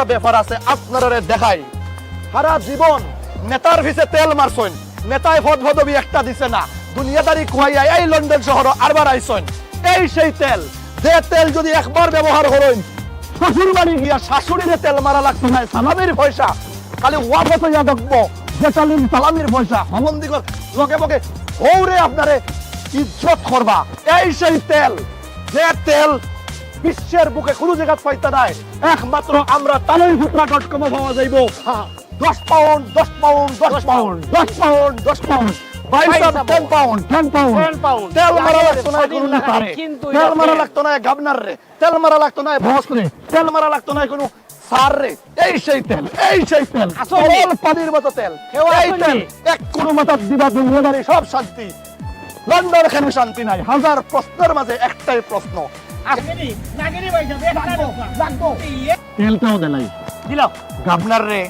একটা ব্যাপার আছে আপনারা দেখাই সারা জীবন নেতার ভিসে তেল মারছইন নেতায় পদপদবি একটা দিছে না দুনিয়াদারি খুয়াইয়া এই লন্ডন শহর আরবার আইছইন এই সেই তেল যে তেল যদি একবার ব্যবহার করেন শ্বশুর বাড়ি গিয়া শাশুড়িরে তেল মারা লাগতো না সালামির পয়সা খালি ওয়াফত হইয়া দেখবো বেচালিন সালামির পয়সা হমন্দিগর লোকে বকে হৌরে আপনারে ইজ্জত করবা এই সেই তেল যে তেল বিশ্বের বুকে কোনো জায়গা পাইতে নাই একমাত্র আমরা তালইপুত্রা.com পাওয়া যাইব 10 pound 10 pound 10 pound 10 pound 10 pound 10 pound 10 pound তেল মারা লাগতো না কোনো নেতারে তেল মারা লাগতো না গভর্নর রে তেল মারা লাগতো না বস রে তেল মারা লাগতো না কোনো সার রে এই সেই তেল আসলে পানির মতো তেল এই তেল এক কোনো মাথা দিবা দুনিয়াদারি সব শান্তি লন্ডন এখানে শান্তি নাই হাজার প্রশ্নের মাঝে একটাই প্রশ্ন তেলটাও দেলাই দিলাম গভর্নর রে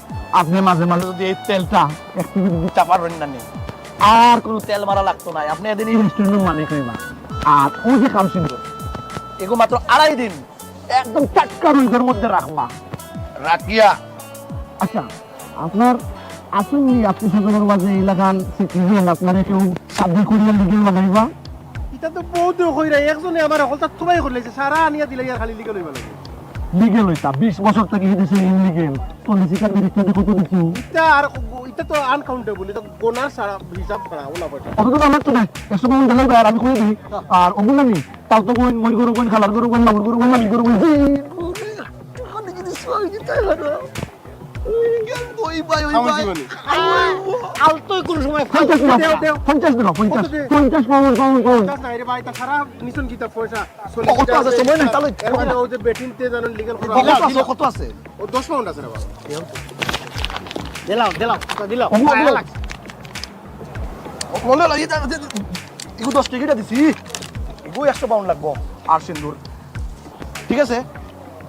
আপনি মাঝে মাঝে যদি এই তেলটা একটু দিতে পারবেন না আর কোনো তেল মারা লাগতো না আপনি এদিন এই রেস্টুরেন্টের মালিক হইবা আর ওই যে কাম শুনবো এগো মাত্র 2.5 দিন একদম টাটকা রুইদের মধ্যে রাখবা রাখিয়া আচ্ছা আপনার আসুন আপনি সকলের মাঝে এলাকার সিটিজেন আপনারা কেউ সাবধান করিয়া লিগেল বানাইবা এটা তো বহুত কইরা একজনে আমার হলতা তুবাই করলেছে সারা আনিয়া দিলে আর খালি লিগেল হইবা লাগে লিগেল হইতা 20 বছর থেকে এদেশে ইনলিগেল পলিটিক্যাল বিরোধী কত দিছি এটা তো আনকাউন্টেবল এটা গোনার সারা হিসাব করা ওলা পয়সা অত তো আমার তো নাই এসব মন দিলে আর আমি কই দিই আর ওগুলা নি তাও তো কোন মই গরু কোন খালার গরু কোন মামুর গরু কোন মামি গরু কোন আমি যদি সই দিতে হারা ওই ভাই আলতো কোন সময় 50 পাউন্ড নাই রে ভাই তা সারা নিছন কি তা পয়সা কত আছে সময় নাই তাহলে এর ওই যে বেটিনতে জানেন লিগ্যাল করা কত আছে ও 10 পাউন্ড আছে রে বাবা দিলাও বলে লাগি এগো 10 টাকা দিছি এগো 100 পাউন্ড লাগবো আর সিন্দুর ঠিক আছে